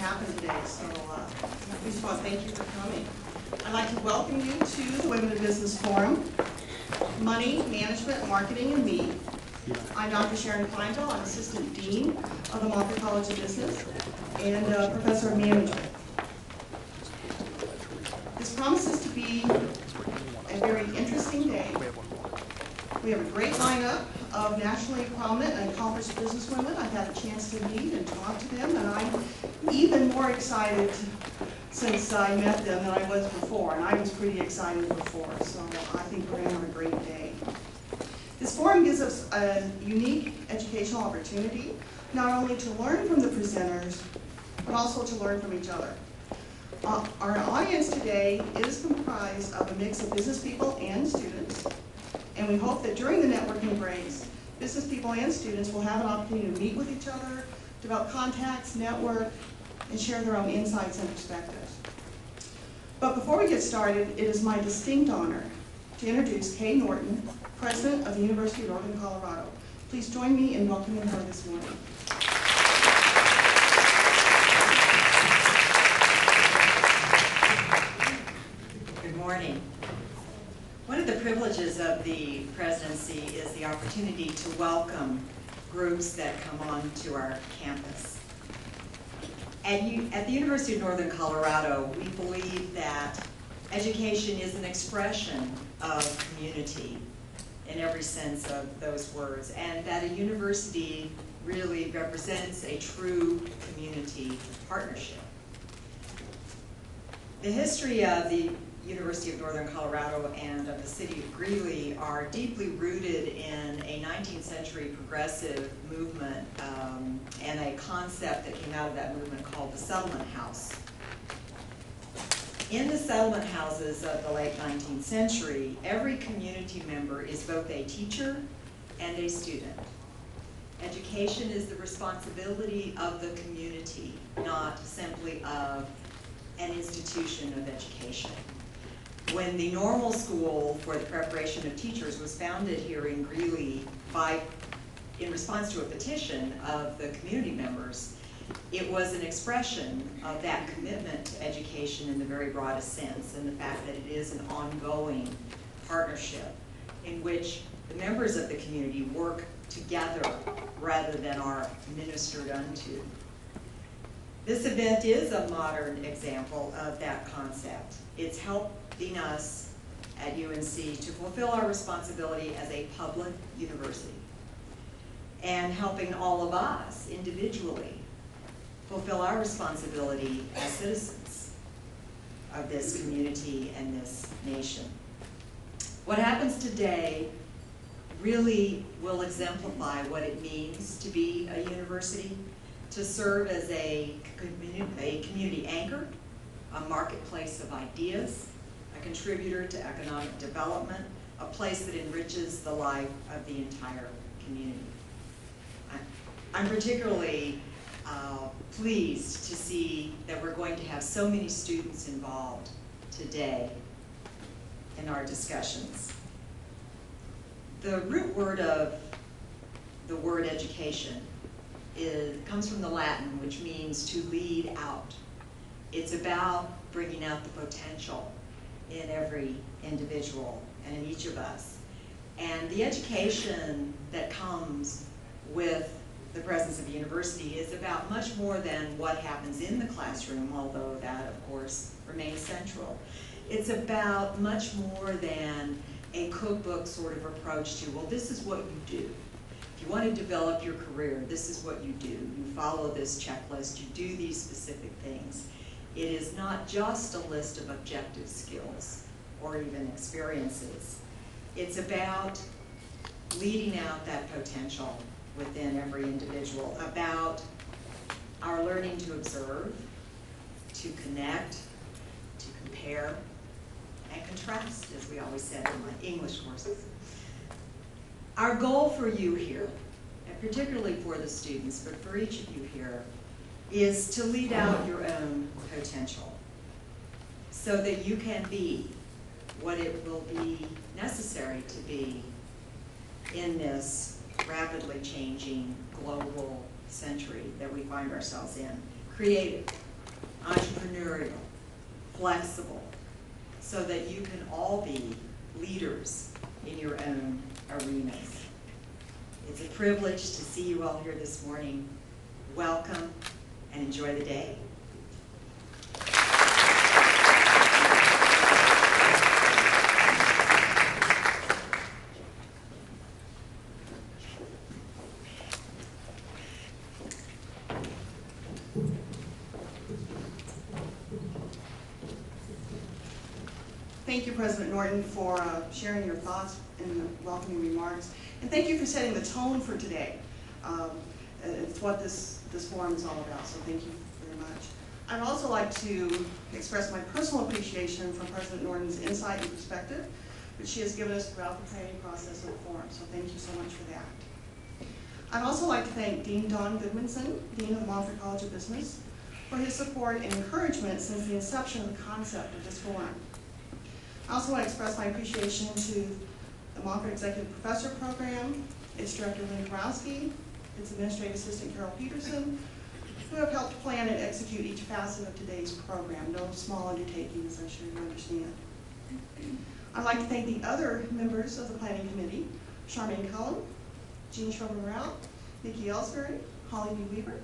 happen today. So first of all, thank you for coming. I'd like to welcome you to the Women in Business Forum, Money, Management, Marketing, and Me. I'm Dr. Sharon Kleinfeld. I'm Assistant Dean of the Monfort College of Business and Professor of Management. This promises to be a very interesting day. We have a great lineup of nationally prominent and accomplished businesswomen. I've had a chance to meet and talk to them, and I'm even more excited since I met them than I was before, and I was pretty excited before, so I think we're going to have a great day. This forum gives us a unique educational opportunity, not only to learn from the presenters, but also to learn from each other. Our audience today is comprised of a mix of business people and students, and we hope that during the networking breaks, business people and students will have an opportunity to meet with each other, develop contacts, network, and share their own insights and perspectives. But before we get started, it is my distinct honor to introduce Kay Norton, President of the University of Northern Colorado. Please join me in welcoming her this morning. Good morning. One of the privileges of the presidency is the opportunity to welcome groups that come on to our campus. At the University of Northern Colorado, we believe that education is an expression of community in every sense of those words, and that a university really represents a true community partnership. The history of the University of Northern Colorado and of the city of Greeley are deeply rooted in a 19th century progressive movement and a concept that came out of that movement called the settlement house. In the settlement houses of the late 19th century, every community member is both a teacher and a student. Education is the responsibility of the community, not simply of an institution of education. When the normal school for the preparation of teachers was founded here in Greeley in response to a petition of the community members, it was an expression of that commitment to education in the very broadest sense, and the fact that it is an ongoing partnership in which the members of the community work together rather than are ministered unto. This event is a modern example of that concept. It's helping us at UNC to fulfill our responsibility as a public university and helping all of us individually fulfill our responsibility as citizens of this community and this nation. What happens today really will exemplify what it means to be a university, to serve as a community anchor, a marketplace of ideas, a contributor to economic development, a place that enriches the life of the entire community. I'm particularly pleased to see that we're going to have so many students involved today in our discussions. The root word of the word education comes from the Latin, which means to lead out. It's about bringing out the potential in every individual and in each of us. And the education that comes with the presence of a university is about much more than what happens in the classroom, although that, of course, remains central. It's about much more than a cookbook sort of approach to, well, this is what you do. If you want to develop your career, this is what you do. You follow this checklist, you do these specific things. It is not just a list of objective skills or even experiences. It's about leading out that potential within every individual, about our learning to observe, to connect, to compare, and contrast, as we always said in my English courses. Our goal for you here, and particularly for the students, but for each of you here, is to lead out your own potential so that you can be what it will be necessary to be in this rapidly changing global century that we find ourselves in. Creative, entrepreneurial, flexible, so that you can all be leaders in your own arenas. It's a privilege to see you all here this morning. Welcome and enjoy the day. Thank you, President Norton, for sharing your thoughts and the welcoming remarks. And thank you for setting the tone for today. It's what this forum is all about, so thank you very much. I'd also like to express my personal appreciation for President Norton's insight and perspective, which she has given us throughout the training process of the forum, so thank you so much for that. I'd also like to thank Dean Don Goodmanson, Dean of the Monfort College of Business, for his support and encouragement since the inception of the concept of this forum. I also want to express my appreciation to the Monfort Executive Professor Program, its Director Lynn Karowski, its Administrative Assistant Carol Peterson, who have helped plan and execute each facet of today's program. No small undertaking, as I'm sure you understand. I'd like to thank the other members of the Planning Committee, Charmaine Cullen, Jean Schroeder-Morel, Nikki Ellsbury, Holly B. Weaver,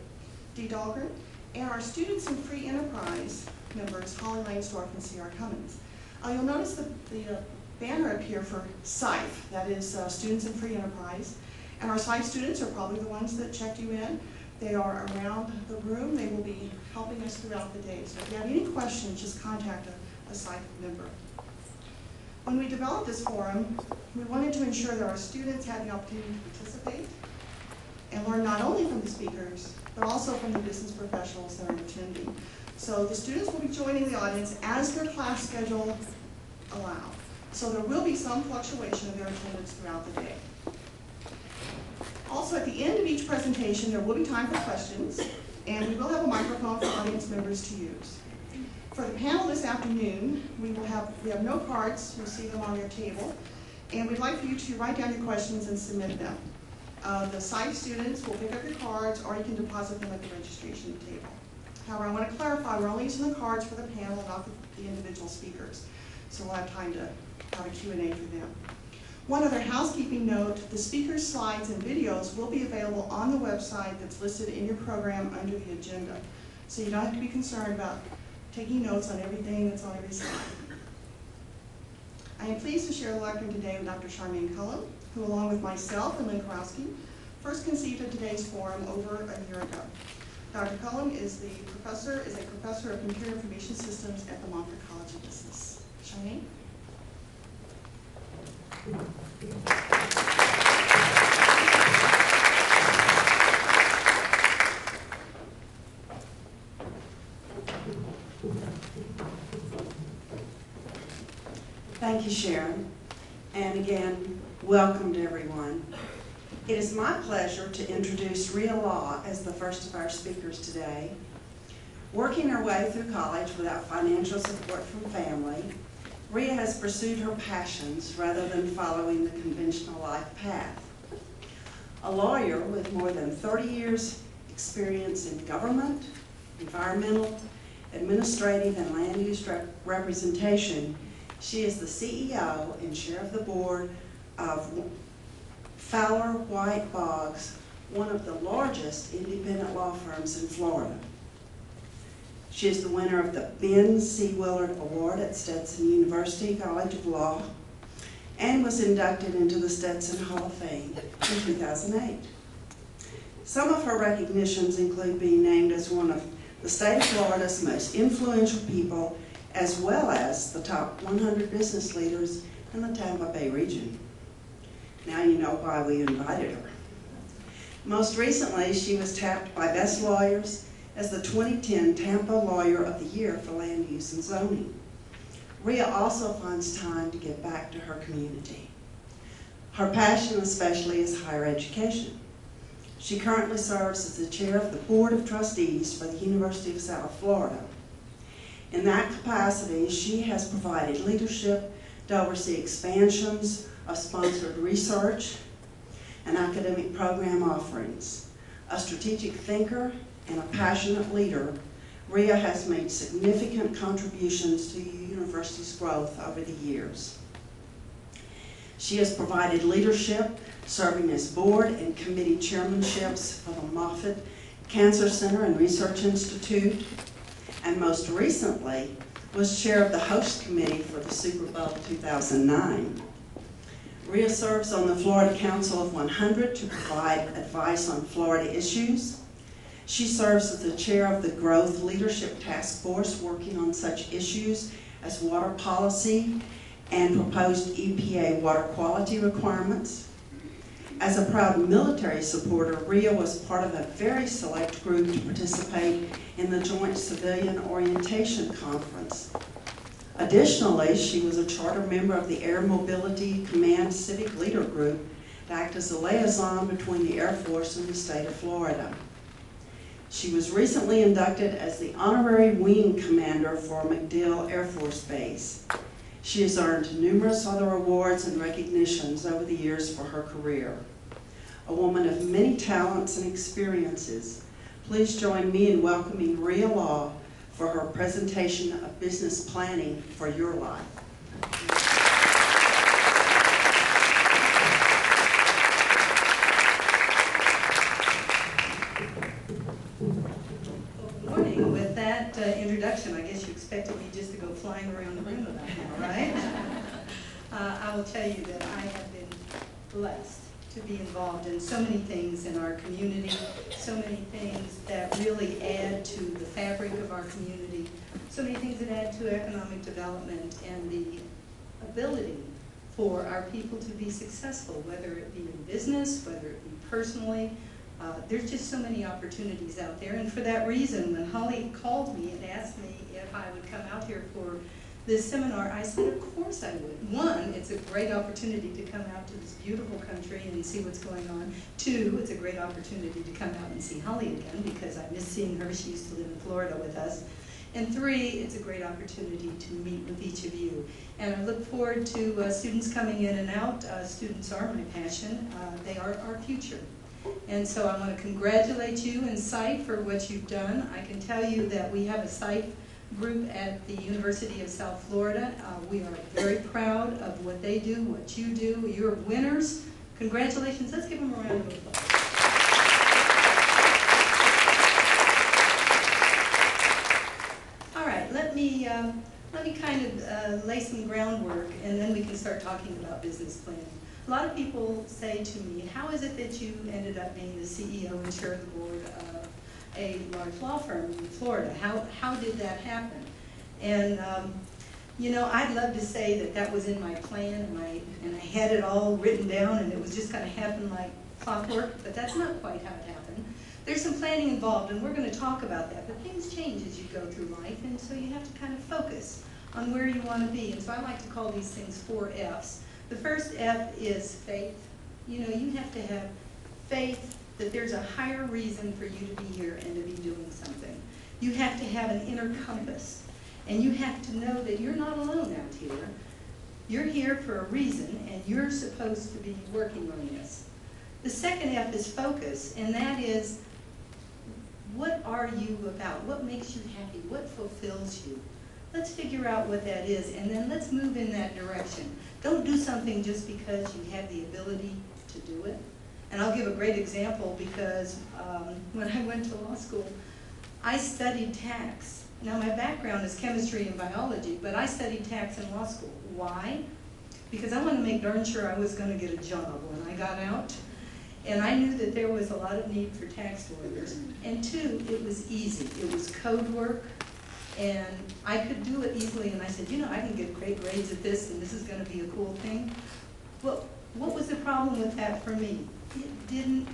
Dee Dahlgren, and our Students in Free Enterprise members, Holly Langsdorf and C.R. Cummins. You'll notice the banner up here for SIFE, that is Students in Free Enterprise. And our SIFE students are probably the ones that checked you in. They are around the room. They will be helping us throughout the day. So if you have any questions, just contact a SIFE member. When we developed this forum, we wanted to ensure that our students had the opportunity to participate and learn not only from the speakers, but also from the business professionals that are attending. So the students will be joining the audience as their class schedule allows. So there will be some fluctuation of their attendance throughout the day. Also, at the end of each presentation, there will be time for questions, and we will have a microphone for audience members to use. For the panel this afternoon, we have no cards. You'll see them on your table, and we'd like for you to write down your questions and submit them. The SIFE students will pick up your cards, or you can deposit them at the registration table. However, I want to clarify, we're only using the cards for the panel, not the individual speakers. So we'll have time to have a Q&A for them. One other housekeeping note, the speakers' slides and videos will be available on the website that's listed in your program under the agenda. So you don't have to be concerned about taking notes on everything that's on every slide. I am pleased to share the lectern today with Dr. Charmaine Cullen, who along with myself and Lynn Karowski, first conceived of today's forum over a year ago. Dr. Cullen is a professor of Computer Information Systems at the Monfort College of Business. Charmaine? Thank you, Sharon. And again, welcome to everyone. It is my pleasure to introduce Rhea Law as the first of our speakers today. Working her way through college without financial support from family, Rhea has pursued her passions rather than following the conventional life path. A lawyer with more than 30 years experience in government, environmental, administrative, and land use representation, she is the CEO and chair of the board of Fowler, White, Boggs, one of the largest independent law firms in Florida. She is the winner of the Ben C. Willard Award at Stetson University College of Law and was inducted into the Stetson Hall of Fame in 2008. Some of her recognitions include being named as one of the state of Florida's most influential people, as well as the top 100 business leaders in the Tampa Bay region. Now you know why we invited her. Most recently, she was tapped by Best Lawyers as the 2010 Tampa Lawyer of the Year for Land Use and Zoning. Rhea also finds time to give back to her community. Her passion especially is higher education. She currently serves as the chair of the Board of Trustees for the University of South Florida. In that capacity, she has provided leadership to oversee expansions of sponsored research and academic program offerings. A strategic thinker and a passionate leader, Rhea has made significant contributions to the university's growth over the years. She has provided leadership, serving as board and committee chairmanships for the Monfort Cancer Center and Research Institute, and most recently was chair of the host committee for the Super Bowl 2009. Rhea serves on the Florida Council of 100 to provide advice on Florida issues. She serves as the chair of the Growth Leadership Task Force, working on such issues as water policy and proposed EPA water quality requirements. As a proud military supporter, Rhea was part of a very select group to participate in the Joint Civilian Orientation Conference. Additionally, she was a charter member of the Air Mobility Command Civic Leader Group to act as a liaison between the Air Force and the state of Florida. She was recently inducted as the Honorary Wing Commander for MacDill Air Force Base. She has earned numerous other awards and recognitions over the years for her career. A woman of many talents and experiences, please join me in welcoming Rhea Law for her presentation of business planning for your life. Good morning. With that introduction, I guess you expected me just to go flying around the room about now, right? I will tell you that I have been blessed to be involved in so many things in our community, so many things that really add to the fabric of our community, so many things that add to economic development and the ability for our people to be successful, whether it be in business, whether it be personally. There's just so many opportunities out there, and for that reason, when Holly called me and asked me if I would come out here for this seminar, I said, of course I would. One, it's a great opportunity to come out to this beautiful country and see what's going on. Two, it's a great opportunity to come out and see Holly again, because I miss seeing her. She used to live in Florida with us. And three, it's a great opportunity to meet with each of you. And I look forward to students coming in and out. Students are my passion. They are our future. And so I want to congratulate you and SITE for what you've done. I can tell you that we have a SITE group at the University of South Florida. We are very proud of what they do, what you do. You're winners. Congratulations. Let's give them a round of applause. All right, let me kind of lay some groundwork, and then we can start talking about business planning. A lot of people say to me, how is it that you ended up being the CEO and chair of the board of a large law firm in Florida? How did that happen? And you know, I'd love to say that that was in my plan, and I had it all written down, and it was just going to happen like clockwork, but that's not quite how it happened. There's some planning involved, and we're going to talk about that, but things change as you go through life, and so you have to kind of focus on where you want to be. And so I like to call these things 4 F's. The first F is faith. You know, you have to have faith that there's a higher reason for you to be here and to be doing something. You have to have an inner compass, and you have to know that you're not alone out here. You're here for a reason, and you're supposed to be working on this. The second F is focus, and that is, what are you about? What makes you happy? What fulfills you? Let's figure out what that is, and then let's move in that direction. Don't do something just because you have the ability to do it. And I'll give a great example, because when I went to law school, I studied tax. Now, my background is chemistry and biology, but I studied tax in law school. Why? Because I wanted to make darn sure I was going to get a job when I got out. And I knew that there was a lot of need for tax lawyers. And two, it was easy. It was code work, and I could do it easily. And I said, you know, I can get great grades at this, and this is going to be a cool thing. Well, what was the problem with that for me? It didn't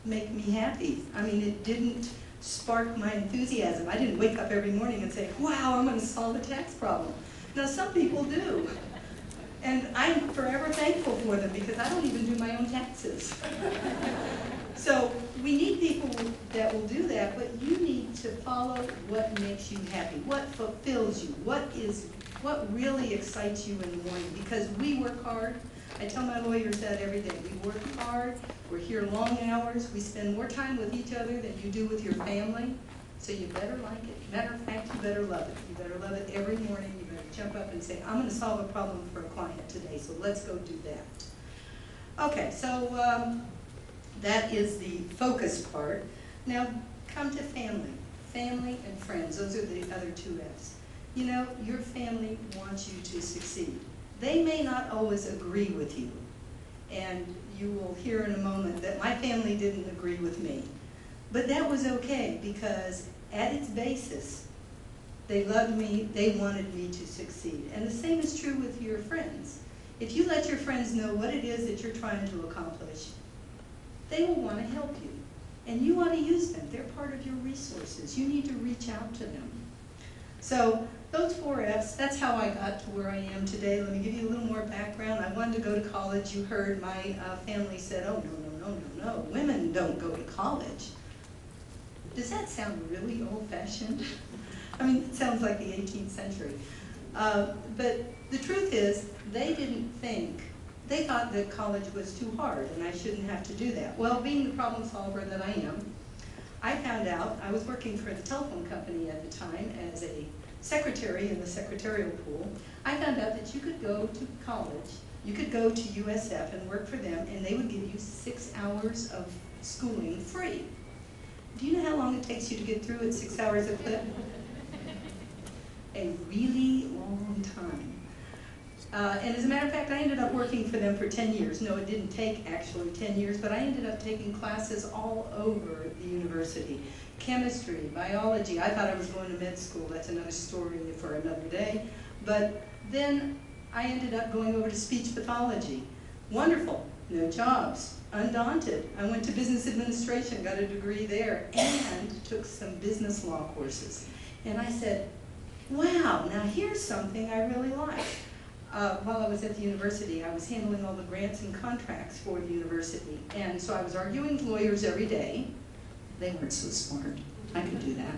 make me happy. I mean, it didn't spark my enthusiasm. I didn't wake up every morning and say, wow, I'm going to solve a tax problem. Now, some people do. And I'm forever thankful for them, because I don't even do my own taxes. So we need people that will do that, but you need to follow what makes you happy, what fulfills you, what really excites you in the morning, because we work hard. I tell my lawyers that every day. We work hard, we're here long hours, we spend more time with each other than you do with your family. So you better like it. Matter of fact, you better love it. You better love it every morning. You better jump up and say, I'm going to solve a problem for a client today, so let's go do that. Okay, so that is the focus part. Now, come to family. Family and friends, those are the other two F's. You know, your family wants you to succeed. They may not always agree with you. And you will hear in a moment that my family didn't agree with me. But that was okay, because at its basis, they loved me, they wanted me to succeed. And the same is true with your friends. If you let your friends know what it is that you're trying to accomplish, they will want to help you. And you want to use them. They're part of your resources. You need to reach out to them. So those 4 F's, that's how I got to where I am today. Let me give you a little more background. I wanted to go to college. You heard my family said, oh, no, women don't go to college. Does that sound really old-fashioned? I mean, it sounds like the 18th century. But the truth is, they didn't think, they thought that college was too hard and I shouldn't have to do that. Well, being the problem solver that I am, I found out, I was working for the telephone company at the time as a secretary in the secretarial pool. I found out that you could go to college, you could go to USF and work for them, and they would give you 6 hours of schooling free. Do you know how long it takes you to get through at 6 hours a clip? A really long time. And as a matter of fact, I ended up working for them for 10 years. No, it didn't take actually 10 years, but I ended up taking classes all over the university. Chemistry, biology. I thought I was going to med school. That's another story for another day. But then I ended up going over to speech pathology. Wonderful. No jobs. Undaunted. I went to business administration, got a degree there, and took some business law courses. And I said, wow, now here's something I really like. While I was at the university, I was handling all the grants and contracts for the university. And so I was arguing with lawyers every day. They weren't so smart. I could do that.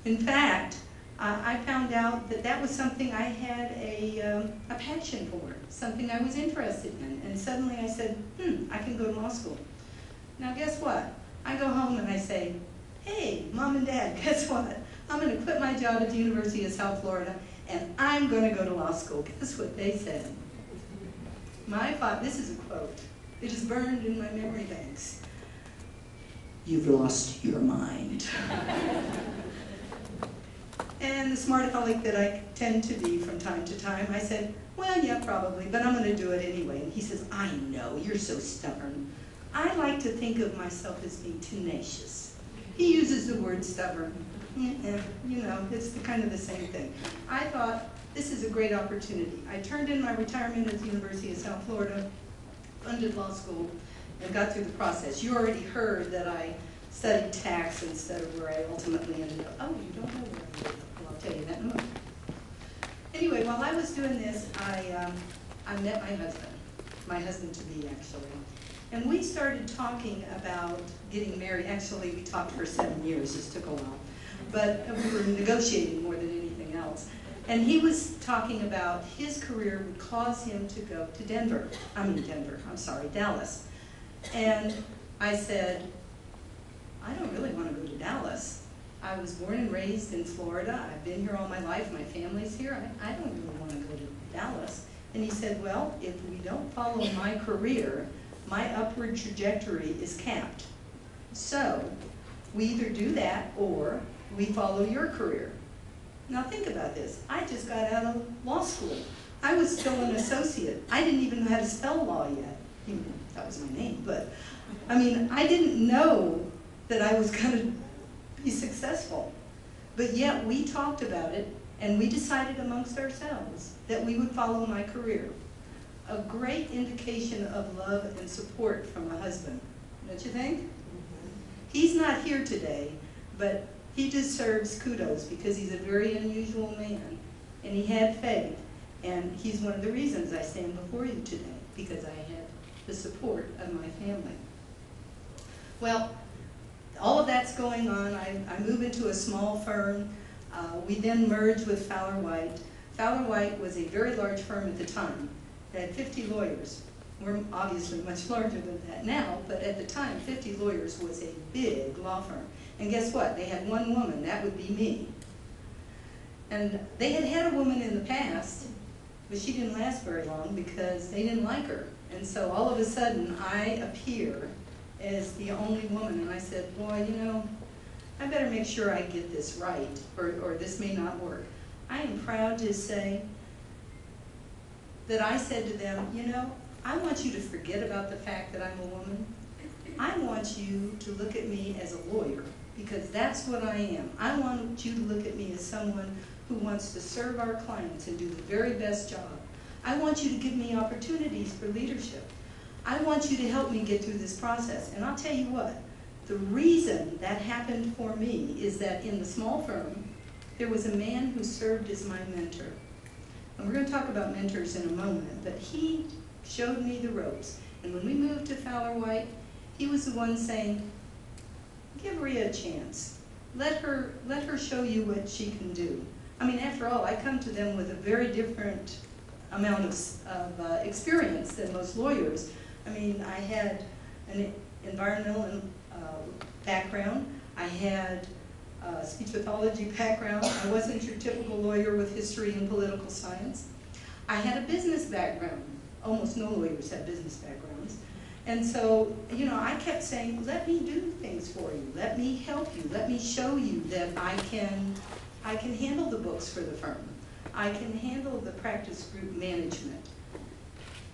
In fact, I found out that that was something I had a passion for, something I was interested in. And suddenly I said, I can go to law school. Now guess what? I go home and I say, hey, Mom and Dad, guess what? I'm going to quit my job at the University of South Florida and I'm going to go to law school. Guess what they said? This is a quote. It is burned in my memory banks. You've lost your mind. And the smart aleck that I tend to be from time to time, I said, well, yeah, probably, but I'm going to do it anyway. And he says, I know, you're so stubborn. I like to think of myself as being tenacious. He uses the word stubborn. You know, it's kind of the same thing. I thought, this is a great opportunity. I turned in my retirement at the University of South Florida, funded law school, and got through the process. You already heard that I studied tax instead of where I ultimately ended up. Oh, you don't know where I ended up. Well, I'll tell you that in a moment. Anyway, while I was doing this, I met my husband-to-be, actually. And we started talking about getting married. Actually, we talked for 7 years. This took a while. But we were negotiating more than anything else. And he was talking about his career would cause him to go to Dallas. And I said, I don't really want to go to Dallas. I was born and raised in Florida. I've been here all my life. My family's here. I don't really want to go to Dallas. And he said, well, if we don't follow my career, my upward trajectory is capped. So we either do that or we follow your career. Now think about this. I just got out of law school. I was still an associate. I didn't even know how to spell law yet. That was my name, but I mean, I didn't know that I was going to be successful. But yet we talked about it and we decided amongst ourselves that we would follow my career. A great indication of love and support from a husband, don't you think? He's not here today, but he deserves kudos because he's a very unusual man and he had faith. And he's one of the reasons I stand before you today, because I have the support of my family. Well, all of that's going on. I move into a small firm. We then merge with Fowler White. Fowler White was a very large firm at the time. They had 50 lawyers. We're obviously much larger than that now, but at the time, 50 lawyers was a big law firm. And guess what? They had one woman, that would be me. And they had had a woman in the past, but she didn't last very long because they didn't like her. And so all of a sudden, I appear as the only woman, and I said, boy, you know, I better make sure I get this right, or this may not work. I am proud to say that I said to them, you know, I want you to forget about the fact that I'm a woman. I want you to look at me as a lawyer, because that's what I am. I want you to look at me as someone who wants to serve our clients and do the very best job. I want you to give me opportunities for leadership. I want you to help me get through this process. And I'll tell you what, the reason that happened for me is that in the small firm, there was a man who served as my mentor. And we're going to talk about mentors in a moment, but he showed me the ropes. And when we moved to Fowler White, he was the one saying, give Rhea a chance. Let her show you what she can do. I mean, after all, I come to them with a very different amount of experience than most lawyers. I mean, I had an environmental background. I had a speech pathology background. I wasn't your typical lawyer with history and political science. I had a business background. Almost no lawyers have business backgrounds. And so, you know, I kept saying, let me do things for you. Let me help you. Let me show you that I can handle the books for the firm. I can handle the practice group management.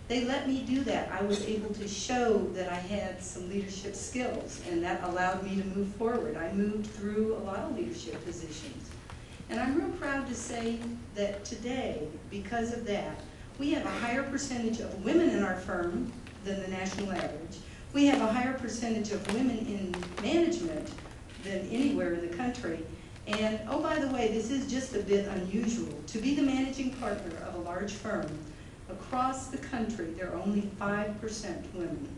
They let me do that. I was able to show that I had some leadership skills, and that allowed me to move forward. I moved through a lot of leadership positions. And I'm real proud to say that today, because of that, we have a higher percentage of women in our firm than the national average. We have a higher percentage of women in management than anywhere in the country. And, oh, by the way, this is just a bit unusual. To be the managing partner of a large firm, across the country, there are only 5% women.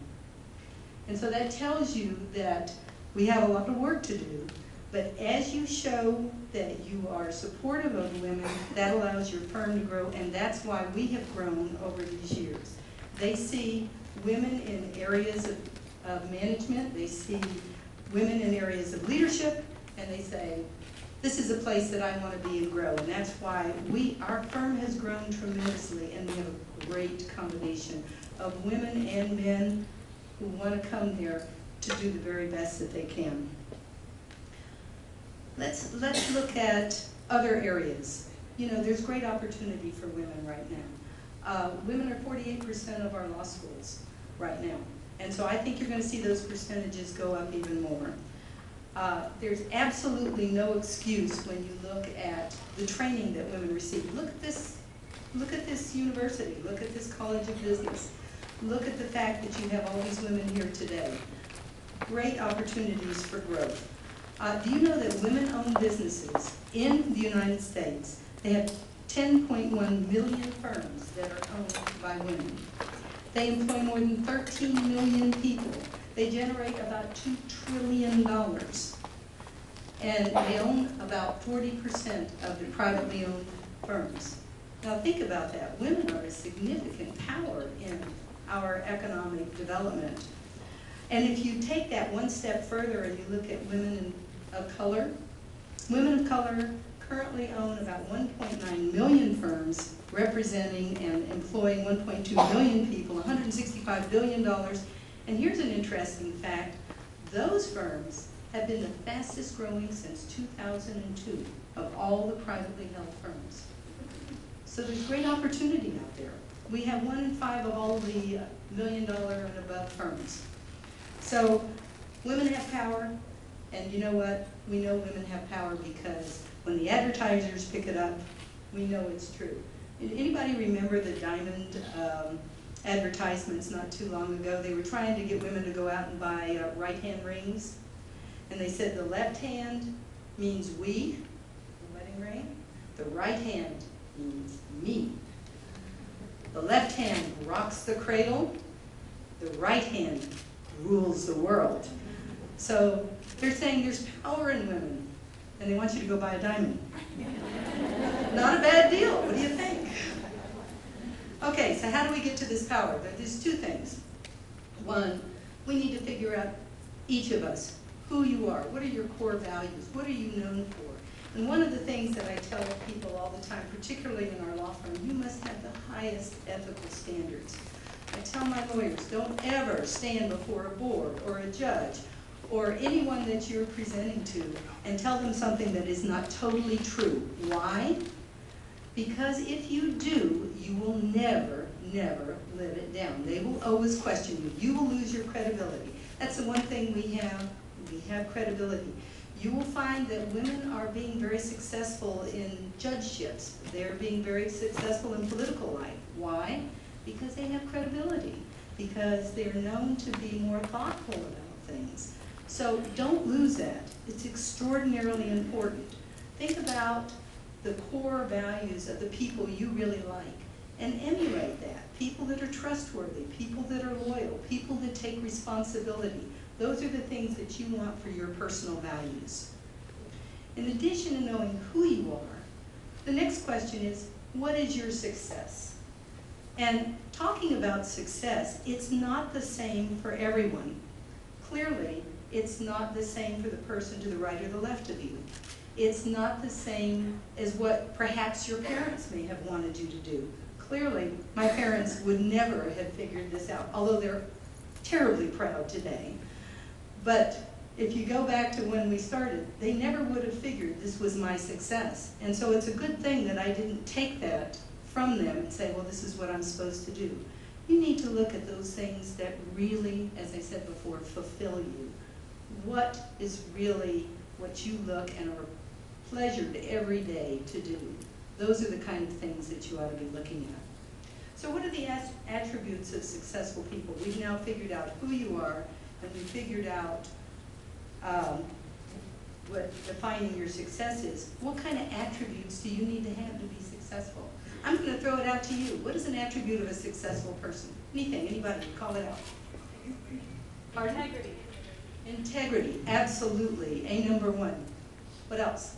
And so that tells you that we have a lot of work to do. But as you show that you are supportive of women, that allows your firm to grow, and that's why we have grown over these years. They see women in areas of management, they see women in areas of leadership, and they say, this is a place that I want to be and grow. And that's why our firm has grown tremendously, and we have a great combination of women and men who want to come there to do the very best that they can. Let's look at other areas. You know, there's great opportunity for women right now. Women are 48% of our law schools right now. And so I think you're going to see those percentages go up even more. There's absolutely no excuse when you look at the training that women receive. Look at this university. Look at this College of Business. Look at the fact that you have all these women here today. Great opportunities for growth. Do you know that women-owned businesses in the United States, they have 10.1 million firms that are owned by women. They employ more than 13 million people. They generate about $2 trillion. And they own about 40% of the privately owned firms. Now think about that. Women are a significant power in our economic development. And if you take that one step further and you look at women of color currently own about 1.9 million firms, representing and employing 1.2 million people, $165 billion. And here's an interesting fact. Those firms have been the fastest growing since 2002 of all the privately held firms. So there's great opportunity out there. We have 1 in 5 of all the $1 million and above firms. So women have power, and you know what? We know women have power because when the advertisers pick it up, we know it's true. Anybody remember the diamond advertisements not too long ago? They were trying to get women to go out and buy right-hand rings. And they said the left hand means we, the wedding ring. The right hand means me. The left hand rocks the cradle. The right hand rules the world. So they're saying there's power in women, and they want you to go buy a diamond. Not a bad deal. What do you think? Okay, so how do we get to this power? There's 2 things. One, we need to figure out, each of us, who you are. What are your core values? What are you known for? And one of the things that I tell people all the time, particularly in our law firm, you must have the highest ethical standards. I tell my lawyers, don't ever stand before a board or a judge or anyone that you're presenting to and tell them something that is not totally true. Why? Because if you do, you will never, never live it down. They will always question you. You will lose your credibility. That's the one thing we have. We have credibility. You will find that women are being very successful in judgeships. They're being very successful in political life. Why? Because they have credibility. Because they're known to be more thoughtful about things. So don't lose that. It's extraordinarily important. Think about the core values of the people you really like and emulate that. People that are trustworthy, people that are loyal, people that take responsibility. Those are the things that you want for your personal values. In addition to knowing who you are, the next question is, what is your success? And talking about success, it's not the same for everyone. Clearly, it's not the same for the person to the right or the left of you. It's not the same as what perhaps your parents may have wanted you to do. Clearly, my parents would never have figured this out, although they're terribly proud today. But if you go back to when we started, they never would have figured this was my success. And so it's a good thing that I didn't take that from them and say, well, this is what I'm supposed to do. You need to look at those things that really, as I said before, fulfill you. What is really what you look and are pleasured every day to do? Those are the kind of things that you ought to be looking at. So what are the attributes of successful people? We've now figured out who you are, and we figured out what defining your success is. What kind of attributes do you need to have to be successful? I'm going to throw it out to you. What is an attribute of a successful person? Anything, anybody, call it out. Pardon? Integrity. Integrity, absolutely, a number one. What else?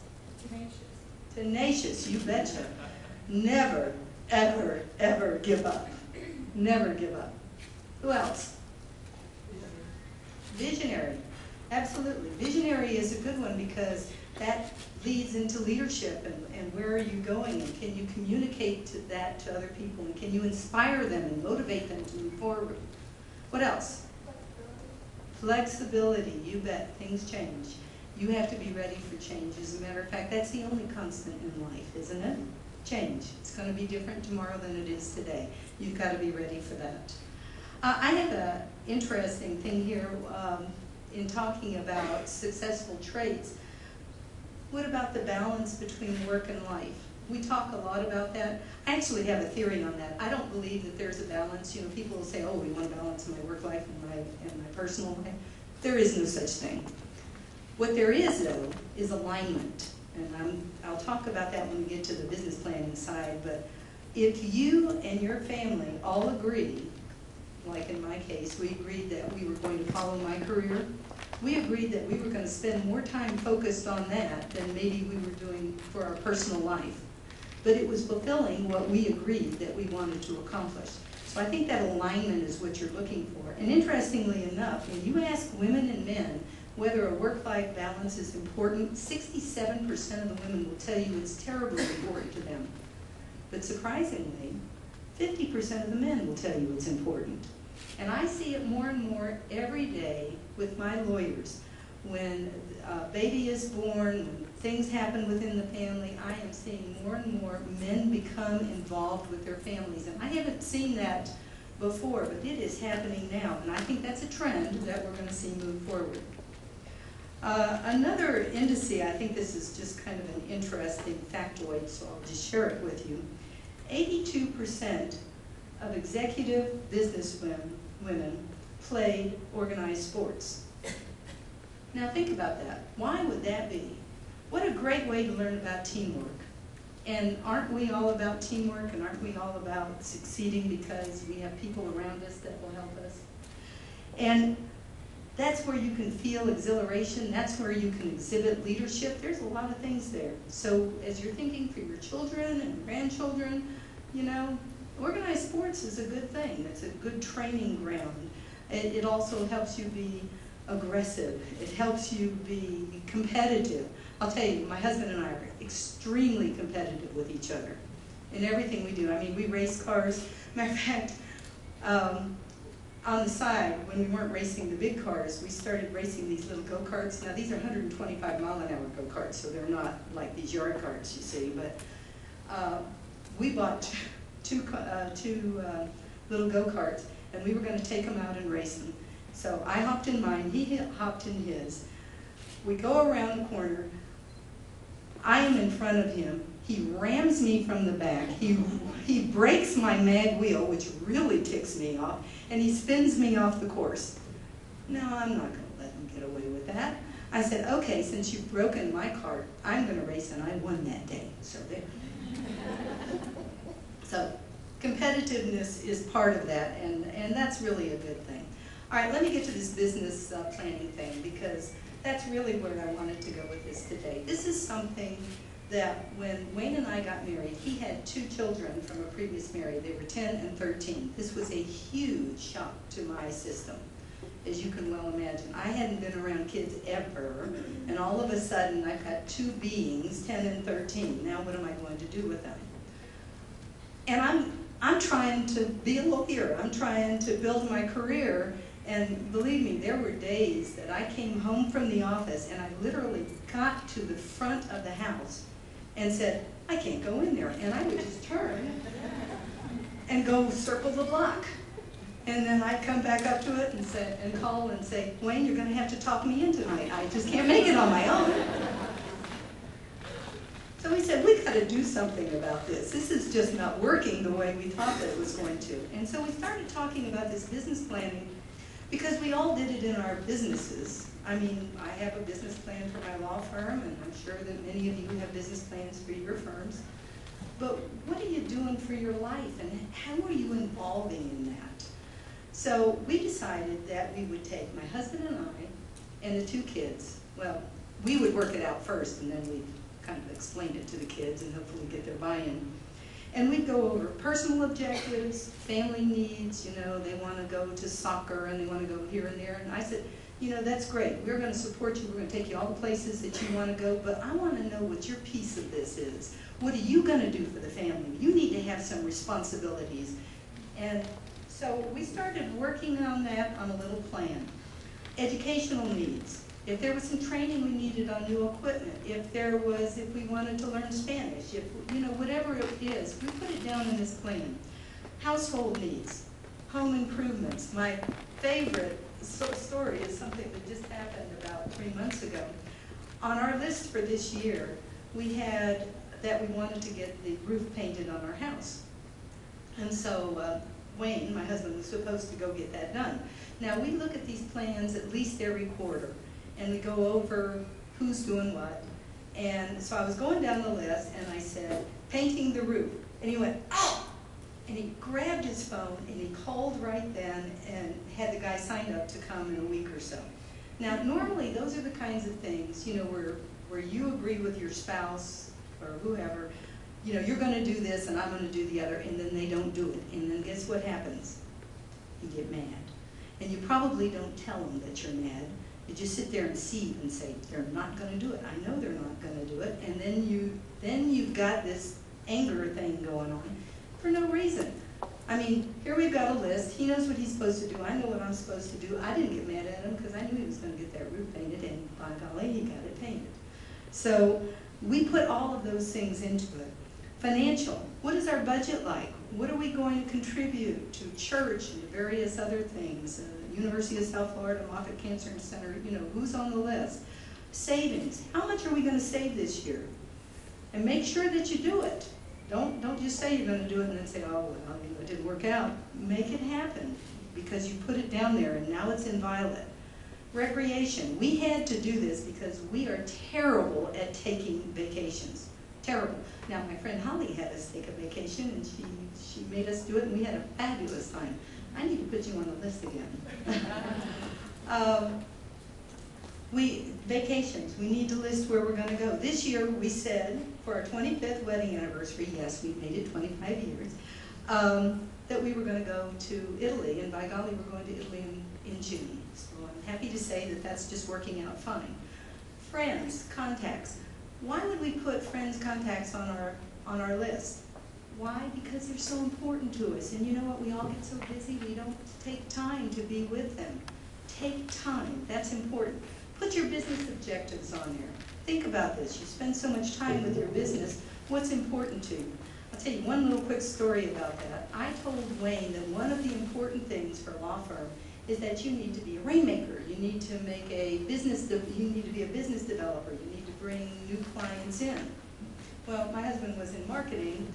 Tenacious. Tenacious, you betcha. Never, ever, ever give up. Never give up. Who else? Visionary, absolutely. Visionary is a good one because that leads into leadership and where are you going, and can you communicate that to other people, and can you inspire them and motivate them to move forward? What else? Flexibility, you bet, things change. You have to be ready for change. As a matter of fact, that's the only constant in life, isn't it? Change. It's going to be different tomorrow than it is today. You've got to be ready for that. I have an interesting thing here in talking about successful traits. What about the balance between work and life? We talk a lot about that. I actually have a theory on that. I don't believe that there's a balance. You know, people will say, oh, we want to balance my work life and my personal life. There is no such thing. What there is, though, is alignment. And I'll talk about that when we get to the business planning side. But if you and your family all agree, like in my case, we agreed that we were going to follow my career. We agreed that we were going to spend more time focused on that than maybe we were doing for our personal life. But it was fulfilling what we agreed that we wanted to accomplish. So I think that alignment is what you're looking for. And interestingly enough, when you ask women and men whether a work-life balance is important, 67% of the women will tell you it's terribly important to them. But surprisingly, 50% of the men will tell you it's important. And I see it more and more every day with my lawyers. When a baby is born, when things happen within the family, I am seeing more and more men become involved with their families. And I haven't seen that before, but it is happening now. And I think that's a trend that we're going to see move forward. Another indice, I think this is just kind of an interesting factoid, so I'll just share it with you. 82% of executive business women played organized sports. Now think about that. Why would that be? What a great way to learn about teamwork. And aren't we all about teamwork, and aren't we all about succeeding because we have people around us that will help us? And that's where you can feel exhilaration. That's where you can exhibit leadership. There's a lot of things there. So as you're thinking for your children and grandchildren, you know, organized sports is a good thing. It's a good training ground. It also helps you be aggressive. It helps you be competitive. I'll tell you, my husband and I are extremely competitive with each other in everything we do. I mean, we race cars. Matter of fact, on the side, when we weren't racing the big cars, we started racing these little go-karts. Now, these are 125-mile-an-hour go-karts, so they're not like these yard carts, you see. But we bought two little go-karts, and we were going to take them out and race them. So I hopped in mine, he hopped in his. We go around the corner. I am in front of him. He rams me from the back. He breaks my mag wheel, which really ticks me off, and he spins me off the course. No, I'm not going to let him get away with that. I said, okay, since you've broken my cart, I'm going to race, and I won that day. So there. So competitiveness is part of that, and that's really a good thing. All right, let me get to this business planning thing, because that's really where I wanted to go with this today. This is something that when Wayne and I got married, he had 2 children from a previous marriage. They were 10 and 13. This was a huge shock to my system, as you can well imagine. I hadn't been around kids ever, and all of a sudden I've got 2 beings, 10 and 13. Now what am I going to do with them? And I'm trying to be a lawyer. I'm trying to build my career. And believe me, there were days that I came home from the office and I literally got to the front of the house and said, I can't go in there. And I would just turn and go circle the block. And then I'd come back up to it and say, and call and say, Wayne, you're going to have to talk me in tonight. I just can't make it on my own. So we said, we've got to do something about this. This is just not working the way we thought that it was going to. And so we started talking about this business planning, because we all did it in our businesses. I mean, I have a business plan for my law firm, and I'm sure that many of you have business plans for your firms. But what are you doing for your life, and how are you involving in that? So we decided that we would take my husband and I and the 2 kids. Well, we would work it out first, and then we'd kind of explain it to the kids and hopefully get their buy-in. And we'd go over personal objectives, family needs, you know, they want to go to soccer and they want to go here and there. And I said, you know, that's great. We're going to support you. We're going to take you all the places that you want to go, but I want to know what your piece of this is. What are you going to do for the family? You need to have some responsibilities. And so we started working on that on a little plan. Educational needs. If there was some training we needed on new equipment, if we wanted to learn Spanish, if, you know, whatever it is, we put it down in this plan. Household needs, home improvements. My favorite story is something that just happened about 3 months ago. On our list for this year, we had that we wanted to get the roof painted on our house. And so Wayne, my husband, was supposed to go get that done. Now we look at these plans at least every quarter, and we go over who's doing what. And so I was going down the list, and I said, painting the roof. And he went, oh! And he grabbed his phone, and he called right then and had the guy signed up to come in a week or so. Now, normally, those are the kinds of things, you know, where you agree with your spouse or whoever, you know, you're going to do this, and I'm going to do the other, and then they don't do it. And then guess what happens? You get mad. And you probably don't tell them that you're mad. You just sit there and seethe and say, they're not going to do it. I know they're not going to do it. And then you've got this anger thing going on for no reason. I mean, here we've got a list. He knows what he's supposed to do. I know what I'm supposed to do. I didn't get mad at him because I knew he was going to get that roof painted, and by golly, he got it painted. So we put all of those things into it. Financial. What is our budget like? What are we going to contribute to church and various other things? University of South Florida, Monfort Cancer Center, you know, who's on the list? Savings. How much are we going to save this year? And make sure that you do it. Don't just say you're going to do it and then say, oh, well, you know, it didn't work out. Make it happen because you put it down there and now it's inviolate. Recreation. We had to do this because we are terrible at taking vacations. Terrible. Now, my friend Holly had us take a vacation, and she made us do it, and we had a fabulous time. I need to put you on the list again. Vacations. We need to list where we're going to go. This year, we said, for our 25th wedding anniversary, yes, we've made it 25 years, that we were going to go to Italy, and by golly, we're going to Italy in June. So I'm happy to say that that's just working out fine. Friends, contacts. Why would we put friends, contacts on our list? Why? Because they're so important to us. And you know what? We all get so busy, we don't take time to be with them. Take time. That's important. Put your business objectives on there. Think about this. You spend so much time with your business. What's important to you? I'll tell you one little quick story about that. I told Wayne that one of the important things for a law firm is that you need to be a rainmaker. You need to make a business, you need to be a business developer. You need to bring new clients in. Well, my husband was in marketing,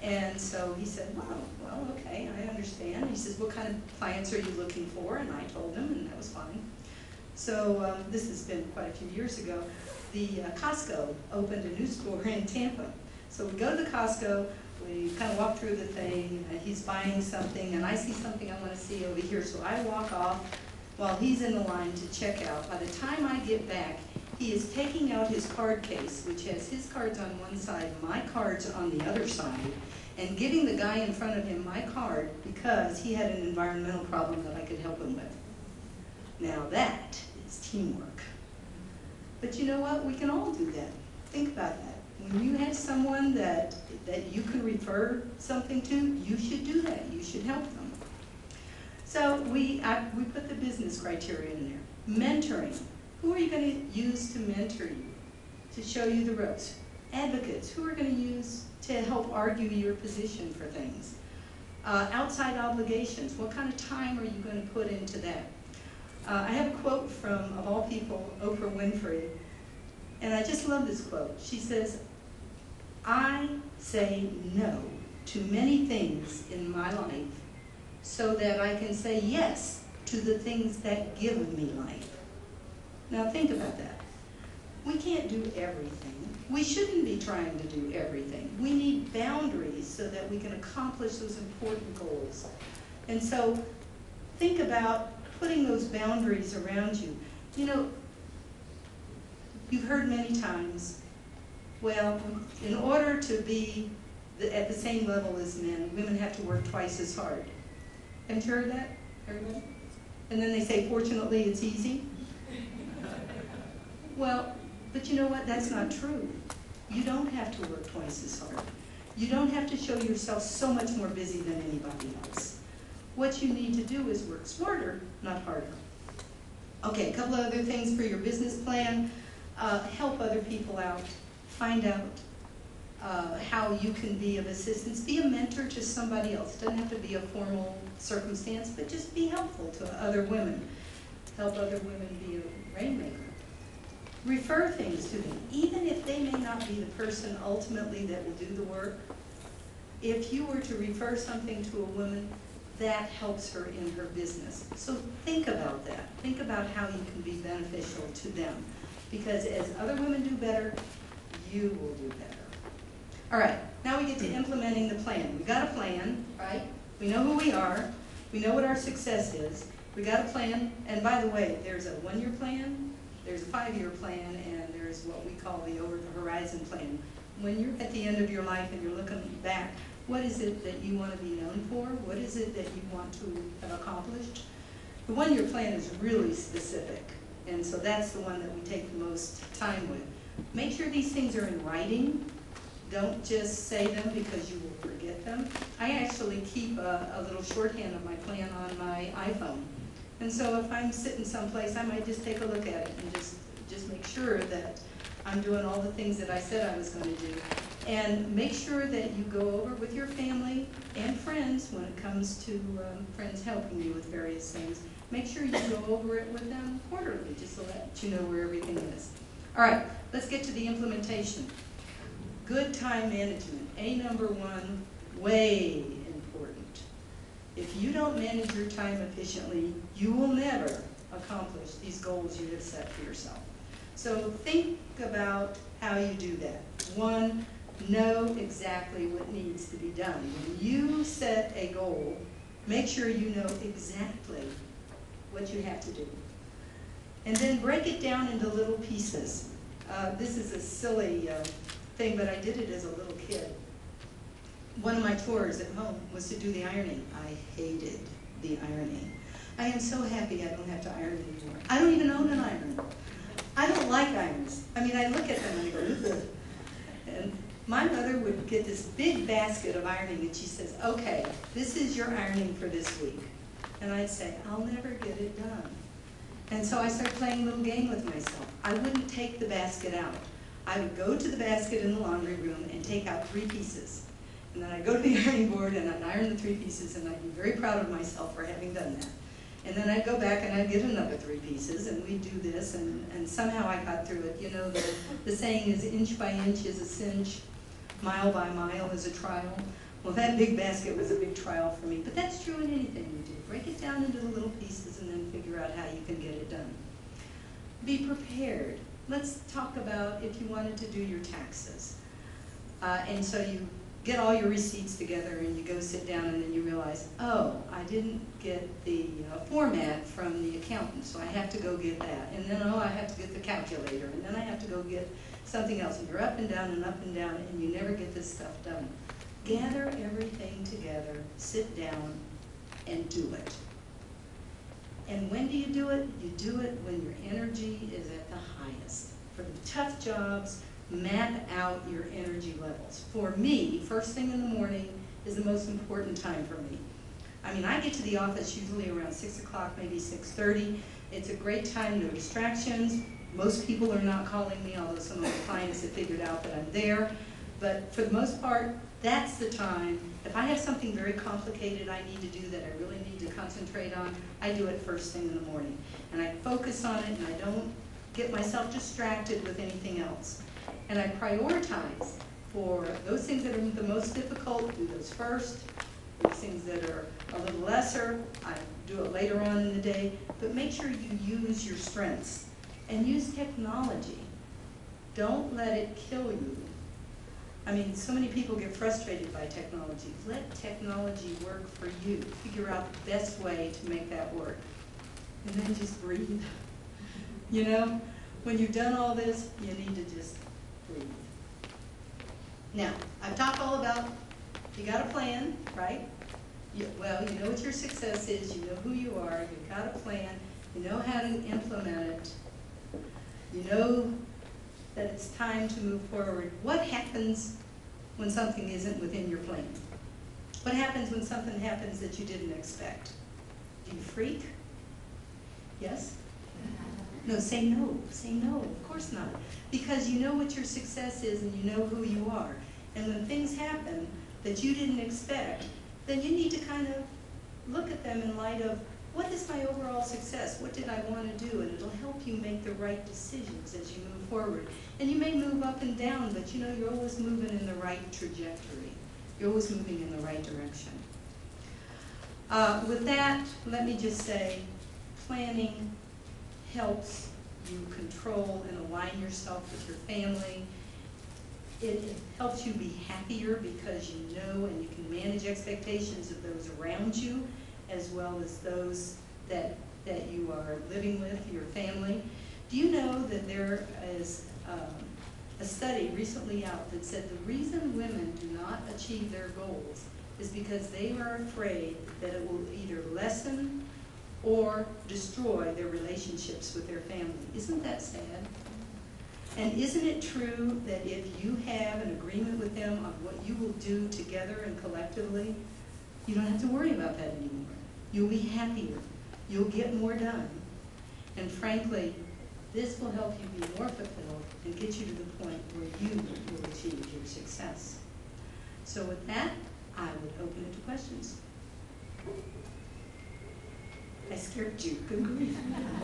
and so he said, well, okay, I understand. He says, what kind of clients are you looking for? And I told him, and that was fine. So this has been quite a few years ago. The Costco opened a new store in Tampa. So we go to the Costco, we kind of walk through the thing, he's buying something, and I see something I want to see over here, so I walk off while he's in the line to check out. By the time I get back, he is taking out his card case, which has his cards on one side, my cards on the other side, and giving the guy in front of him my card because he had an environmental problem that I could help him with. Now that is teamwork. But you know what? We can all do that. Think about that. When you have someone that you can refer something to, you should do that. You should help them. So we put the business criteria in there. Mentoring. Who are you going to use to mentor you, to show you the ropes? Advocates. Who are going to use to help argue your position for things? Outside obligations. What kind of time are you going to put into that? I have a quote from, of all people, Oprah Winfrey, and I just love this quote. She says, I say no to many things in my life so that I can say yes to the things that give me life. Now think about that. We can't do everything. We shouldn't be trying to do everything. We need boundaries so that we can accomplish those important goals. And so think about putting those boundaries around you. You know, you've heard many times, well, in order to be at the same level as men, women have to work twice as hard. Haven't you heard that, everybody? And then they say, fortunately, it's easy. Well, but you know what? That's not true. You don't have to work twice as hard. You don't have to show yourself so much more busy than anybody else. What you need to do is work smarter, not harder. Okay, a couple of other things for your business plan. Help other people out. Find out how you can be of assistance. Be a mentor to somebody else. It doesn't have to be a formal circumstance, but just be helpful to other women. Help other women be a rainmaker. Refer things to them, even if they may not be the person ultimately that will do the work. If you were to refer something to a woman, that helps her in her business. So think about that. Think about how you can be beneficial to them. Because as other women do better, you will do better. All right, now we get to implementing the plan. We've got a plan, right? We know who we are. We know what our success is. We got a plan. And by the way, there's a 1-year plan, there's a 5-year plan, and there's what we call the over-the-horizon plan. When you're at the end of your life and you're looking back, what is it that you want to be known for? What is it that you want to have accomplished? The 1-year plan is really specific, and so that's the one that we take the most time with. Make sure these things are in writing. Don't just say them because you will forget them. I actually keep a little shorthand of my plan on my iPhone. And so if I'm sitting someplace, I might just take a look at it and just make sure that I'm doing all the things that I said I was going to do. And make sure that you go over with your family and friends when it comes to friends helping you with various things. Make sure you go over it with them quarterly, just so that you know where everything is. All right, let's get to the implementation. Good time management, number 1, way important. If you don't manage your time efficiently, you will never accomplish these goals you have set for yourself. So think about how you do that. 1, know exactly what needs to be done. When you set a goal, make sure you know exactly what you have to do. And then break it down into little pieces. This is a silly thing, but I did it as a little kid. One of my chores at home was to do the ironing. I hated the ironing. I am so happy I don't have to iron anymore. I don't even own an iron. I don't like irons. I mean, I look at them and I go, ugh. And my mother would get this big basket of ironing and she says, okay, this is your ironing for this week. And I'd say, I'll never get it done. And so I started playing a little game with myself. I wouldn't take the basket out. I would go to the basket in the laundry room and take out 3 pieces. And then I'd go to the ironing board and I'd iron the 3 pieces and I'd be very proud of myself for having done that. And then I'd go back and I'd get another 3 pieces and we'd do this and somehow I got through it. You know, the saying is inch by inch is a cinch, mile by mile is a trial. Well, that big basket was a big trial for me, but that's true in anything you do. Break it down into the little pieces and then figure out how you can get it done. Be prepared. Let's talk about if you wanted to do your taxes. And so you get all your receipts together and you go sit down and then you realize, oh, I didn't get the format from the accountant, so I have to go get that. And then, oh, I have to get the calculator, and then I have to go get something else. And you're up and down and you never get this stuff done. Gather everything together, sit down, and do it. And when do you do it? You do it when your energy is at the highest. For the tough jobs, map out your energy levels. For me, first thing in the morning is the most important time for me. I mean, I get to the office usually around 6 o'clock, maybe 6:30. It's a great time, no distractions. Most people are not calling me, although some of my clients have figured out that I'm there. But for the most part, that's the time. If I have something very complicated I need to do that I really need to concentrate on, I do it first thing in the morning. And I focus on it and I don't get myself distracted with anything else. And I prioritize for those things that are the most difficult, do those first. Those things that are a little lesser, I do it later on in the day. But make sure you use your strengths and use technology. Don't let it kill you. I mean, so many people get frustrated by technology. Let technology work for you. Figure out the best way to make that work. And then just breathe. You know, when you've done all this, you need to just breathe. Now, I've talked all about, you got a plan, right? Well, you know what your success is, you know who you are, you've got a plan, you know how to implement it, you know that it's time to move forward. What happens when something isn't within your plan? What happens when something happens that you didn't expect? Do you freak? Yes? No, say no. Say no. Of course not. Because you know what your success is and you know who you are. And when things happen that you didn't expect, then you need to kind of look at them in light of, what is my overall success? What did I want to do? And it'll help you make the right decisions as you move forward. And you may move up and down, but you know you're always moving in the right trajectory. You're always moving in the right direction. With that, let me just say, planning helps you control and align yourself with your family. It helps you be happier because you know and you can manage expectations of those around you, as well as those that you are living with, your family. Do you know that there is a study recently out that said the reason women do not achieve their goals is because they are afraid that it will either lessen or destroy their relationships with their family? Isn't that sad? And isn't it true that if you have an agreement with them on what you will do together and collectively, you don't have to worry about that anymore? You'll be happier. You'll get more done. And frankly, this will help you be more fulfilled and get you to the point where you will achieve your success. So with that, I would open it to questions. I scared you. Good grief.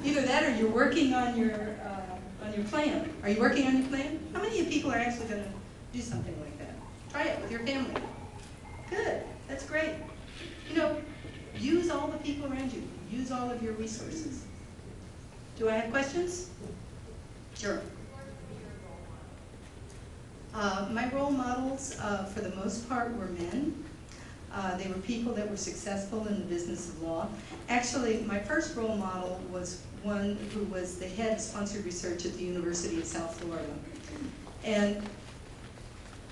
Either that or you're working on your plan. Are you working on your plan? How many of you people are actually going to do something like that? Try it with your family. Good. That's great. You know, use all the people around you. Use all of your resources. Do I have questions? Sure. My role models, for the most part, were men. They were people that were successful in the business of law. Actually, my first role model was one who was the head of sponsored research at the University of South Florida. And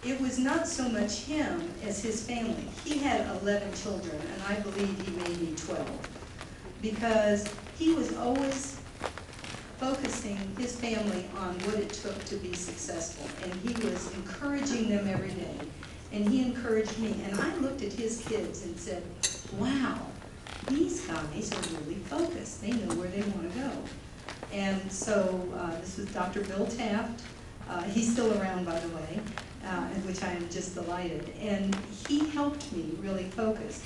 it was not so much him as his family. He had 11 children, and I believe he may be 12. because he was always focusing his family on what it took to be successful. And he was encouraging them every day. And he encouraged me. And I looked at his kids and said, wow, these guys are really focused. They know where they want to go. And so this was Dr. Bill Taft. He's still around, by the way, which I am just delighted. And he helped me really focus.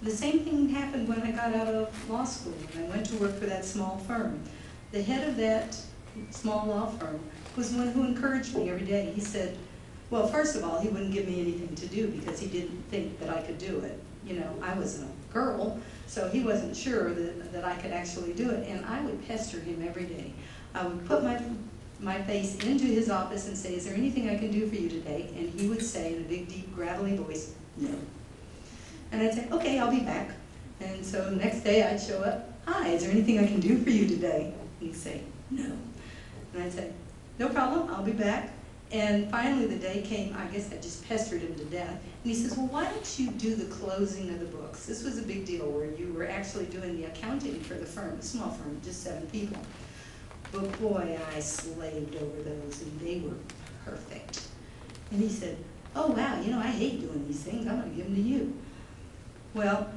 The same thing happened when I got out of law school and I went to work for that small firm. The head of that small law firm was one who encouraged me every day. He said, well, first of all, he wouldn't give me anything to do because he didn't think that I could do it. You know, I was a girl, so he wasn't sure that I could actually do it. And I would pester him every day. I would put my face into his office and say, is there anything I can do for you today? And he would say in a big, deep, gravelly voice, no. And I'd say, okay, I'll be back. And so the next day I'd show up, hi, is there anything I can do for you today? And he'd say, no. And I'd say, no problem, I'll be back. And finally the day came, I guess I just pestered him to death. And he says, well, why don't you do the closing of the books? This was a big deal where you were actually doing the accounting for the firm, a small firm, just 7 people. But boy, I slaved over those and they were perfect. And he said, oh wow, you know, I hate doing these things, I'm gonna give them to you. Well,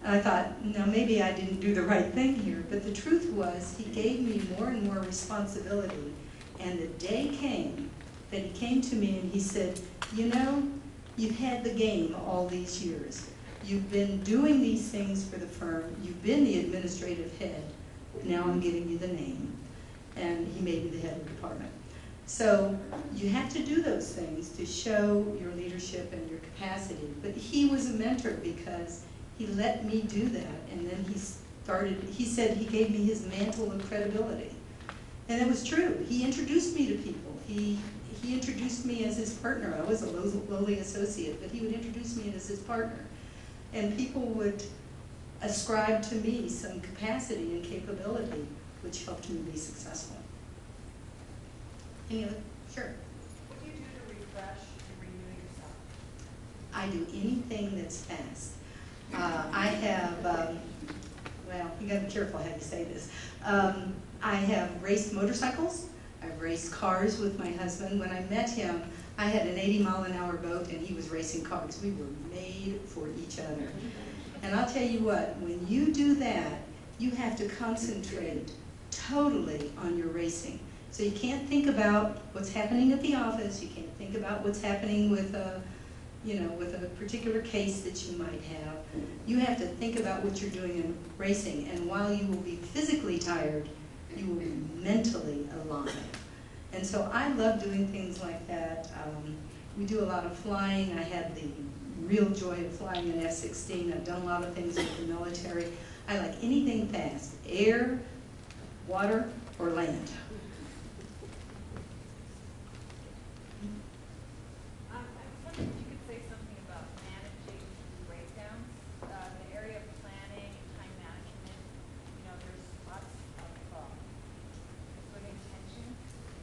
I thought, now maybe I didn't do the right thing here, but the truth was he gave me more and more responsibility. And the day came that he came to me and he said, you know, you've had the game all these years. You've been doing these things for the firm. You've been the administrative head. Now I'm giving you the name. And he made me the head of the department. So you have to do those things to show your leadership and your capacity. But he was a mentor because he let me do that. And then he said he gave me his mantle of credibility. And it was true. He introduced me to people. He introduced me as his partner. I was a lowly associate, but he would introduce me as his partner. And people would ascribe to me some capacity and capability, which helped me be successful. Any other? Sure. What do you do to refresh and renew yourself? I do anything that's fast. I have, well, you gotta be careful how you say this. I have raced motorcycles. I've raced cars with my husband. When I met him, I had an 80-mile-an-hour boat and he was racing cars. We were made for each other. And I'll tell you what, when you do that, you have to concentrate totally on your racing. So you can't think about what's happening at the office. You can't think about what's happening with a, you know, with a particular case that you might have. You have to think about what you're doing in racing. And while you will be physically tired, you will be mentally alive. And so I love doing things like that. We do a lot of flying. I had the real joy of flying an F-16. I've done a lot of things with the military. I like anything fast, air, water, or land. I was wondering if you could say something about managing breakdowns, the area of planning and time management. You know, there's lots of good intention,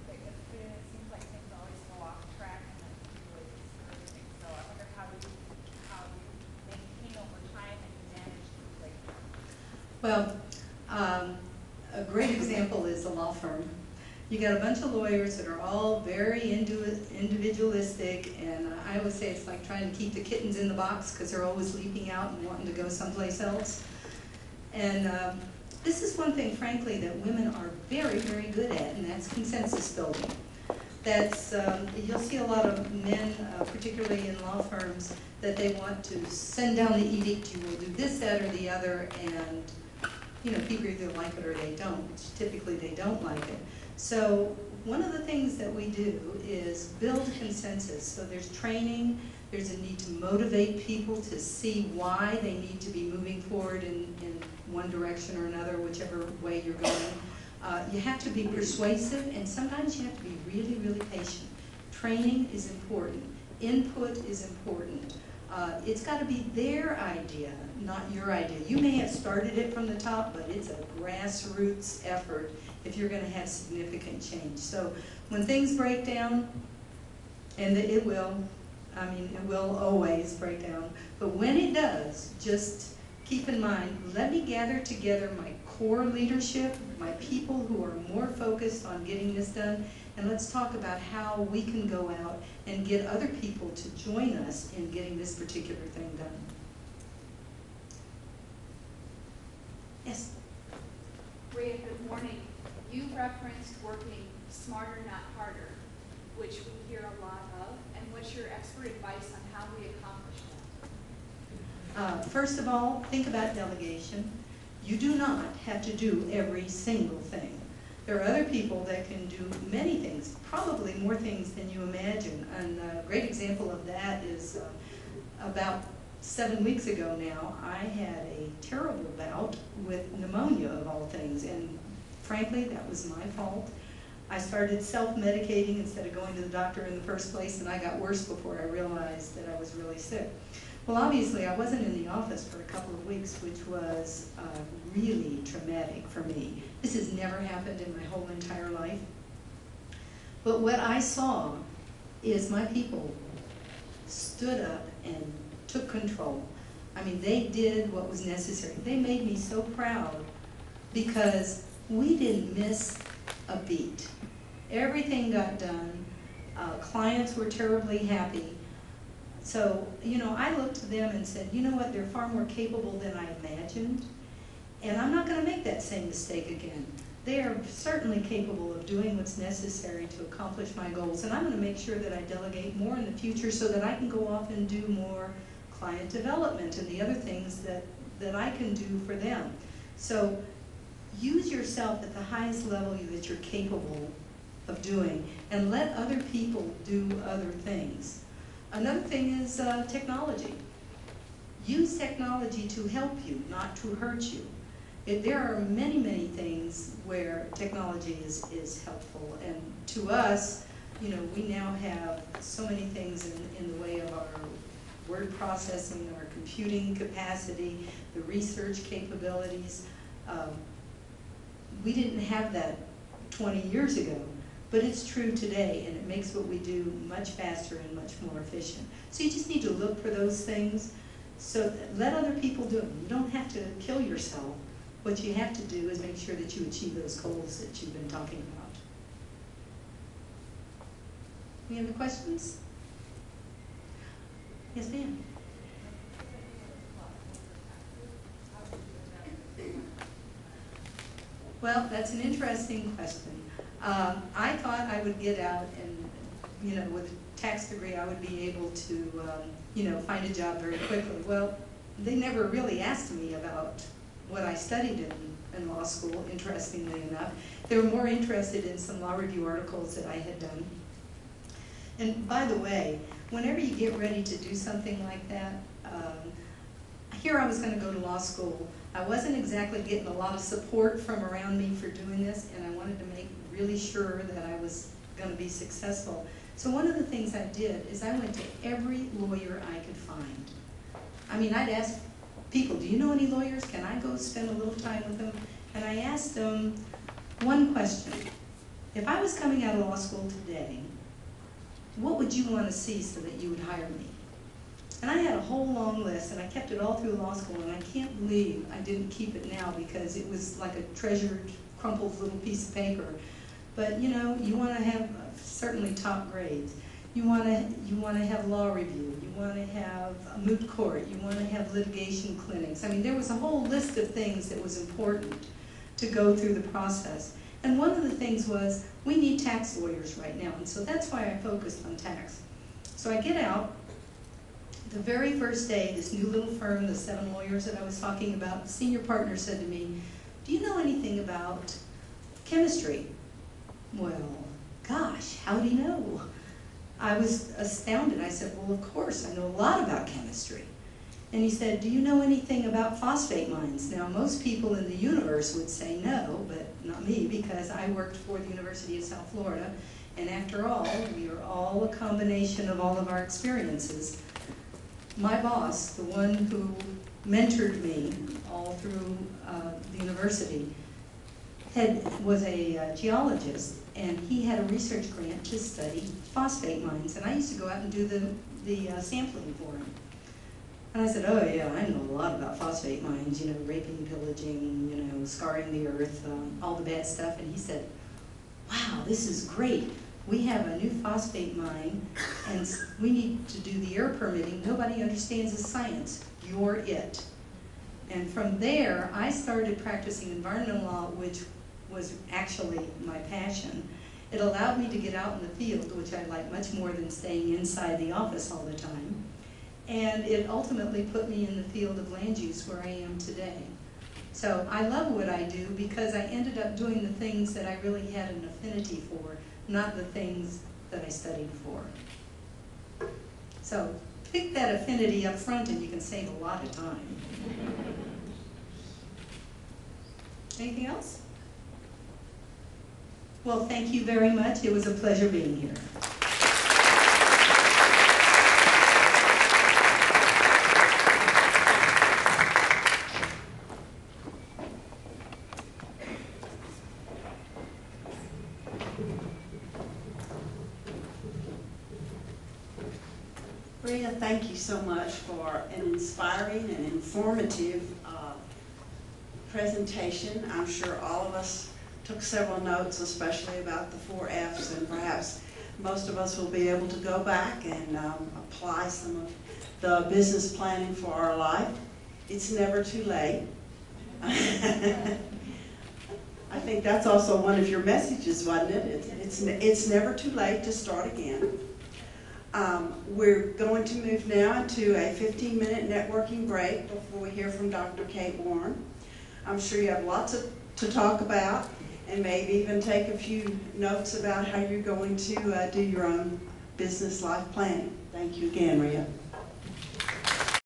but it seems like things always go off track and then people would discourage things. So I wonder how you maintain over time and manage these breakdowns. Well, a great example is a law firm. You got a bunch of lawyers that are all very individualistic, and I always say it's like trying to keep the kittens in the box because they're always leaping out and wanting to go someplace else. And this is one thing, frankly, that women are very, very good at, and that's consensus building. That's, you'll see a lot of men, particularly in law firms, that they want to send down the edict, you will do this, that, or the other, and you know, people either like it or they don't. Typically they don't like it. So one of the things that we do is build consensus. So there's training, there's a need to motivate people to see why they need to be moving forward in one direction or another, whichever way you're going. You have to be persuasive, and sometimes you have to be really, really patient. Training is important. Input is important. It's got to be their idea, not your idea. You may have started it from the top, but it's a grassroots effort if you're going to have significant change. So when things break down, and it will, I mean, it will always break down, but when it does, just keep in mind, let me gather together my core leadership, my people who are more focused on getting this done, and let's talk about how we can go out and get other people to join us in getting this particular thing done. Yes? Rhea, good morning. You referenced working smarter, not harder, which we hear a lot of, and what's your expert advice on how we accomplish that? First of all, think about delegation. You do not have to do every single thing. There are other people that can do many things, probably more things than you imagine. And a great example of that is about 7 weeks ago now, I had a terrible bout with pneumonia of all things. And frankly, that was my fault. I started self-medicating instead of going to the doctor in the first place, and I got worse before I realized that I was really sick. Well, obviously, I wasn't in the office for a couple of weeks, which was really traumatic for me. This has never happened in my whole entire life. But what I saw is my people stood up and took control. I mean, they did what was necessary. They made me so proud because we didn't miss a beat. Everything got done. Clients were terribly happy. So, you know, I looked to them and said, you know what, they're far more capable than I imagined, and I'm not going to make that same mistake again. They are certainly capable of doing what's necessary to accomplish my goals, and I'm going to make sure that I delegate more in the future so that I can go off and do more client development and the other things that I can do for them. So use yourself at the highest level that you're capable of doing, and let other people do other things. Another thing is technology. Use technology to help you, not to hurt you. There are many, many things where technology is helpful. And to us, you know, we now have so many things in the way of our word processing, our computing capacity, the research capabilities. We didn't have that 20 years ago. But it's true today, and it makes what we do much faster and much more efficient. So you just need to look for those things. So let other people do it. You don't have to kill yourself. What you have to do is make sure that you achieve those goals that you've been talking about. Any other questions? Yes, ma'am. Well, that's an interesting question. I thought I would get out and, you know, with a tax degree, I would be able to, you know, find a job very quickly. Well, they never really asked me about what I studied in law school, interestingly enough. They were more interested in some law review articles that I had done. And by the way, whenever you get ready to do something like that, here I was going to go to law school. I wasn't exactly getting a lot of support from around me for doing this, and I wanted to make really sure that I was going to be successful. So one of the things I did is I went to every lawyer I could find. I mean, I'd ask people, do you know any lawyers? Can I go spend a little time with them? And I asked them one question. If I was coming out of law school today, what would you want to see so that you would hire me? And I had a whole long list, and I kept it all through law school, and I can't believe I didn't keep it now because it was like a treasured, crumpled little piece of paper. But you know, you want to have certainly top grades. You want to have law review. You want to have a moot court. You want to have litigation clinics. I mean, there was a whole list of things that was important to go through the process. And one of the things was, we need tax lawyers right now, and so that's why I focused on tax. So I get out. The very first day, this new little firm, the 7 lawyers that I was talking about, the senior partner said to me, do you know anything about chemistry? Well, gosh, how do you know? I was astounded. I said, well, of course, I know a lot about chemistry. And he said, do you know anything about phosphate mines? Now, most people in the universe would say no, but not me, because I worked for the University of South Florida. And after all, we are all a combination of all of our experiences. My boss, the one who mentored me all through the university, was a geologist, and he had a research grant to study phosphate mines. And I used to go out and do the sampling for him. And I said, oh yeah, I know a lot about phosphate mines, you know, raping, pillaging, you know, scarring the earth, all the bad stuff. And he said, wow, this is great. We have a new phosphate mine, and we need to do the air permitting. Nobody understands the science. You're it. And from there, I started practicing environmental law, which was actually my passion. It allowed me to get out in the field, which I like much more than staying inside the office all the time. And it ultimately put me in the field of land use where I am today. So I love what I do because I ended up doing the things that I really had an affinity for, not the things that I studied for. So pick that affinity up front and you can save a lot of time. Anything else? Well, thank you very much. It was a pleasure being here. Rhea, thank you so much for an inspiring and informative presentation. I'm sure all of us took several notes, especially about the 4 F's, and perhaps most of us will be able to go back and apply some of the business planning for our life. It's never too late. I think that's also one of your messages, wasn't it? It's never too late to start again. We're going to move now into a 15-minute networking break before we hear from Dr. Kate Warren. I'm sure you have lots to talk about and maybe even take a few notes about how you're going to do your own business life planning. Thank you again, Rhea.